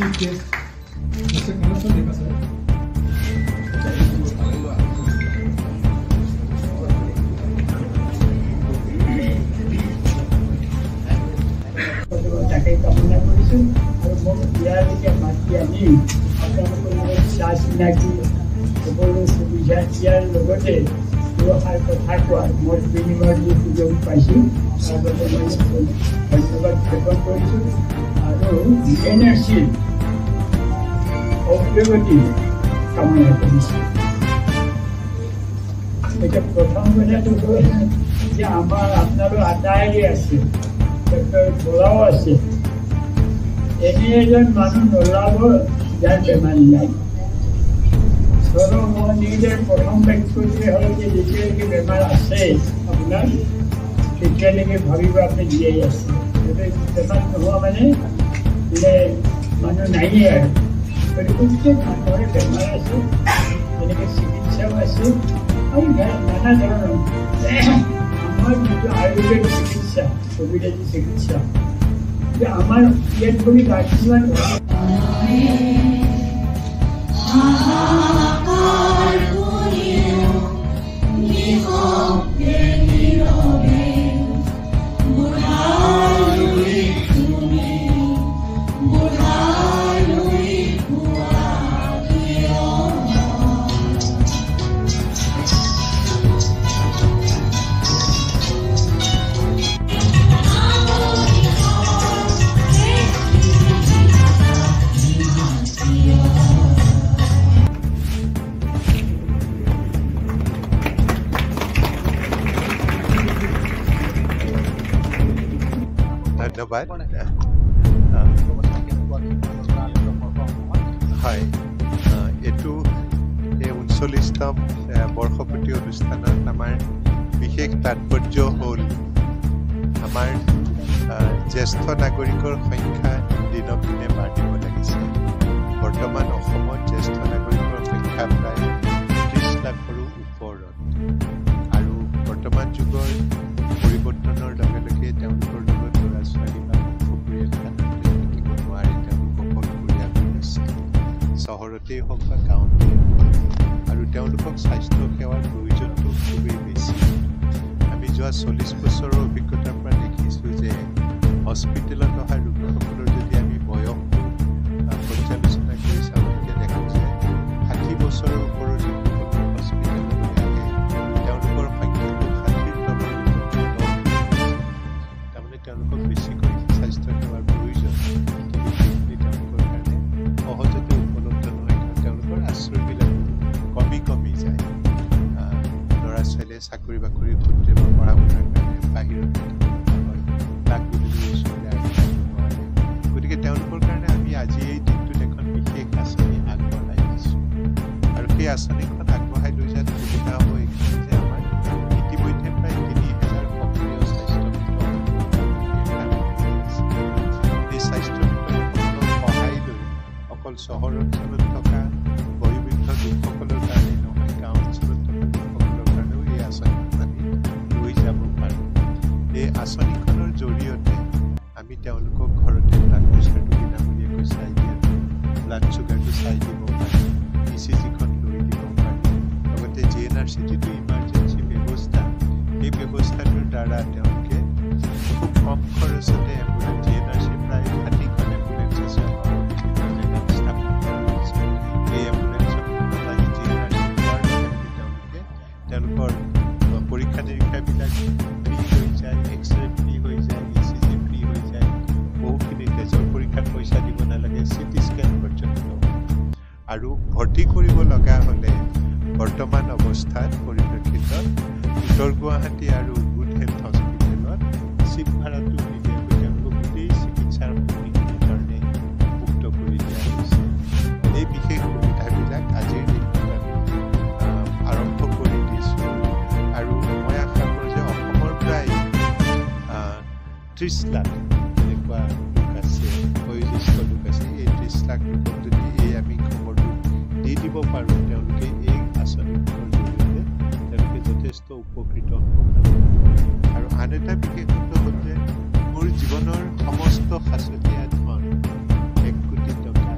তাকে কামনা কৰিছোঁ আৰু মোক ইয়ালৈকে মাতি আনি আপোনালোকৰ লগত চা চিনাকি সকলো সুবিধা দিয়াৰ লগতে ব্যৱসায় কথা কোৱাৰ মত বিনিময়ৰ যি সুযোগ পাইছোঁ তাৰ বাবে মই ধন্যবাদ জ্ঞাপন কৰিছোঁ আৰু এনাৰ্জিৰ অগ্ৰগতি কামনা কৰিছোঁ। এতিয়া প্ৰথম কথাটো হ'ল যে আমাৰ আপোনালোক আটাইৰে আছে, ল'ৰাও আছে। এনে এজন মানুহ নোলাব যাৰ বেমাৰী নাই। মই নিজে প্ৰথম বাক্যটোৱে হ'ল যে যেতিয়ালৈকে বেমাৰ আছে আপোনাৰ তেতিয়ালৈকে ভাবিব আপুনি জীয়াই আছে। বেমাৰ নোহোৱা মানে মানুহ নাইয়ে আৰু গতিকে প্ৰত্যেক মানুহৰে বেমাৰ আছে, তেনেকৈ চিকিৎসাও আছে আৰু নানা ধৰণৰ আমাৰ যিটো আয়ুৰ্বেদ চিকিৎসা কবিৰাজী চিকিৎসা আমাৰ ইয়াত কৰি কিছুমান ধন্যবাদ। হয়, এইটো এই ৩৯তম বৰ্ষপূৰ্তি অনুষ্ঠানত আমাৰ বিশেষ তাৎপৰ্য হ'ল আমাৰ জ্যেষ্ঠ নাগৰিকৰ সংখ্যা দিনক দিনে বাঢ়িব লাগিছে। বৰ্তমান অসমত জ্যেষ্ঠ নাগৰিকৰ সংখ্যা প্ৰায় ৩০ লাখৰো ওপৰত আৰু বৰ্তমান যুগৰ পৰিৱৰ্তনৰ লগে লগে তেওঁলোকৰ লগত ল'ৰা ছোৱালী বা পৰিয়াল থাকিব নোৱাৰি, তেওঁলোক অকলশৰীয়া হৈ আছে চহৰতেই হওক বা গাঁৱতেই হওক, আৰু তেওঁলোকক স্বাস্থ্য সেৱাৰ প্ৰয়োজনটো খুবেই বেছি। আমি যোৱা ৪০ বছৰৰ অভিজ্ঞতাৰ পৰা দেখিছোঁ যে হস্পিটেলত অহা ৰোগীসকলৰ যদি আমি বয়সটো পৰ্যালোচনা কৰি চাওঁ তেতিয়া দেখোঁ যে ৬০ বছৰৰ ওপৰৰ যিসকল হস্পিটেললৈ আহে তেওঁলোকৰ সংখ্যাটো ৬০ৰ তলৰ তেওঁলোকক বেছিকৈ স্বাস্থ্য সেৱাৰ প্ৰয়োজন, কিন্তু সেইখিনি তেওঁলোকৰ কাৰণে সহজতে উপলব্ধ নহয়, কাৰণ তেওঁলোকৰ আশ্ৰয়বিলাক কমি যায়। ল'ৰা ছোৱালীয়ে চাকৰি বাকৰি সূত্ৰে বা পঢ়া শুনাৰ কাৰণে বাহিৰত হয়, তাক গধূলি ওচৰলৈ আহিব নোৱাৰে। গতিকে তেওঁলোকৰ কাৰণে আমি আজি এই দিনটোত এখন বিশেষ আঁচনি আগবঢ়াই দিছোঁ আৰু সেই আঁচনিখন আগবঢ়াই লৈ যোৱাত সুবিধা হ'ব এইখিনি যে আমাৰ ইতিমধ্যে প্ৰায় ৩,০০০ সক্ৰিয় স্বাস্থ্য অকল চহৰ অঞ্চলত থকা বয়োবৃদ্ধ লোকসকলৰ কাৰণে নহয়, গাঁও অঞ্চলত থকা লোকসকলৰ কাৰণেও এই আঁচনিখন আমি লৈ যাব পাৰোঁ। এই আঁচনিখনৰ জৰিয়তে আমি তেওঁলোকক ঘৰতে ব্লাড প্ৰেছাৰটো বিনামূলীয়াকৈ চাই দিওঁ, ব্লাড চুগাৰটো চাই দিব পাৰোঁ, ECGখন লৈ দিব পাৰোঁ, লগতে GNRC যিটো ইমাৰ্জেঞ্চি ব্যৱস্থা, সেই ব্যৱস্থাটোৰ দ্বাৰা তেওঁলোকে খুব কম খৰচতে এম্বুলেঞ্চ GNRC প্ৰায় 60খন এম্বুলেঞ্চ আছে তেওঁলোকৰ পৰীক্ষা নিৰীক্ষাবিলাক ফ্ৰী হৈ যায়, এক্সৰে ফ্ৰী হৈ যায়, ECG ফ্ৰী হৈ যায়, বহুখিনি তেজৰ পৰীক্ষাত পইচা দিব নালাগে, CT স্কেন পৰ্যন্ত। আৰু ভৰ্তি কৰিব লগা হ'লে বৰ্তমান অৱস্থাত পৰিপ্ৰেক্ষিতত উত্তৰ গুৱাহাটী আৰু গুড হেল্থ হস্পিটেলত চিট ভাড়াটো নিদিয়াকৈ তেওঁলোকক গোটেই চিকিৎসাৰ সামগ্ৰীখিনিৰ কাৰণে মুক্ত কৰি দিয়া হৈছে। এই বিশেষ সুবিধাবিলাক আজিৰ দিনটোত আমি আৰম্ভ কৰি দিছোঁ আৰু মই আশা কৰোঁ যে অসমৰ প্ৰায় 30 লাখ এনেকুৱা লোক আছে, বয়োজ্যেষ্ঠ লোক আছে। এই 30 লাখ লোকক যদি এই আমি খবৰটো দি দিব পাৰোঁ, তেওঁলোকে এই আঁচনিখনৰ জৰিয়তে তেওঁলোকে যথেষ্ট উপকৃত হ'ব পাৰে। আৰু আন এটা বিশেষত্ব হ'ল যে মোৰ জীৱনৰ সমস্ত সাঁচতীয়া ধন 1 কোটি টকা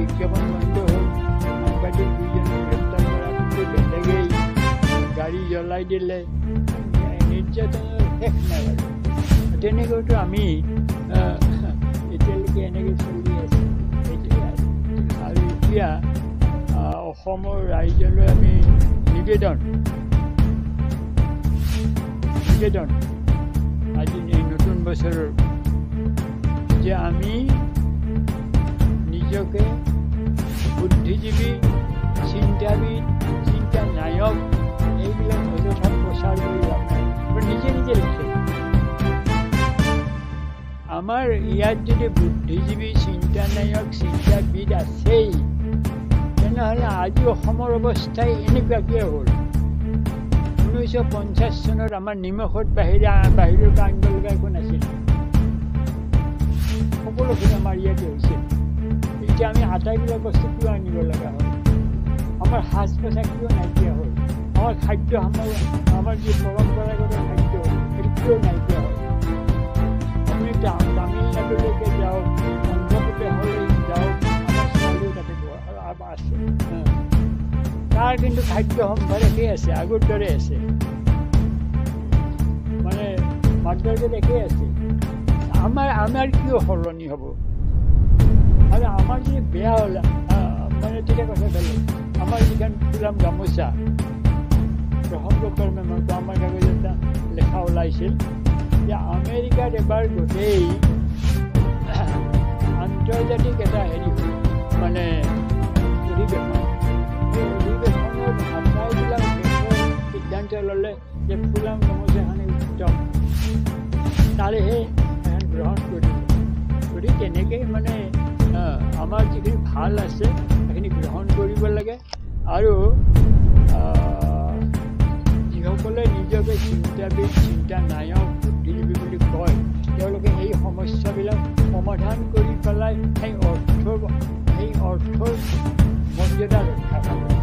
বিজ্ঞাপন বন্ধ হ'ল, সাংবাদিক দুজনক গ্ৰেপ্তাৰ কৰাৰ পিছত বেলেগেই গাড়ী জ্বলাই দিলে, নিৰ্যাতনৰ শেষ নাই আৰু। তেনেকৈতো আমি এতিয়ালৈকে এনেকৈ চলি আছোঁ। আৰু এতিয়া অসমৰ ৰাইজলৈ আমি নিবেদন আজি এই নতুন বছৰৰ যে আমি নিজকে বুদ্ধিজীৱী, চিন্তাবিদ, চিন্তা নায়ক এইবিলাক অযথা প্ৰচাৰ কৰি লাভ নাই। নিজে লিখে আমাৰ ইয়াত যদি বুদ্ধিজীৱী, চিন্তা নায়ক, চিন্তাবিদ আছেই, তেনেহ'লে আজি অসমৰ অৱস্থাই এনেকুৱা কিয় হ'ল? 1950 চনত আমাৰ নিমখত বাহিৰৰ পৰা আনিব লগা একো নাছিল, সকলোখিনি আমাৰ ইয়াতে হৈছিল। এতিয়া আমি আটাইবিলাক বস্তু কিয় আনিব লগা হ'ল? আমাৰ সাজ পোছাক কিয় নাইকিয়া হ'ল? আমাৰ খাদ্য আমাৰ যি পৰম্পৰাগত খাদ্য সেইটো কিয় নাইকিয়া হ'ল? আপুনি তামিলনাডুলৈকে যাওক, অন্ধ্ৰপ্ৰদেশলৈ যাওক, আমাৰ ছোৱালীও তাতে আছে, তাৰ কিন্তু খাদ্য সম্ভাৰ একেই আছে, আগৰ দৰে আছে, মানে মাদ্ৰাজত একেই আছে। আমাৰ কিয় সলনি হ'ব? আৰু আমাৰ যদি বেয়া হ'ল মানে তেতিয়া কথা বেলেগ। আমাৰ যিখন ফুলাম গামোচা প্ৰসংগক্ৰমে মই আমাৰ কাগজ এটা লেখা ওলাইছিল যে আমেৰিকাত এবাৰ গোটেই আন্তৰ্জাতিক এটা হেৰি হ'ল, মানে অধিৱেশনৰ আটাইবিলাক দেশৰ সিদ্ধান্ত ল'লে যে ফুলাম গামোচাখন উত্তম, তাৰেহে এখন গ্ৰহণ কৰিব। গতিকে তেনেকৈ মানে আমাৰ যিখিনি ভাল আছে সেইখিনি গ্ৰহণ কৰিব লাগে। আৰু যিসকলে নিজকে চিন্তাবিদ, চিন্তা নায়ক, বুদ্ধিজীৱী বুলি কয়, তেওঁলোকে এই সমস্যাবিলাক সমাধান কৰি পেলাই সেই অৰ্থৰ মৰ্যাদা ৰক্ষা কৰে।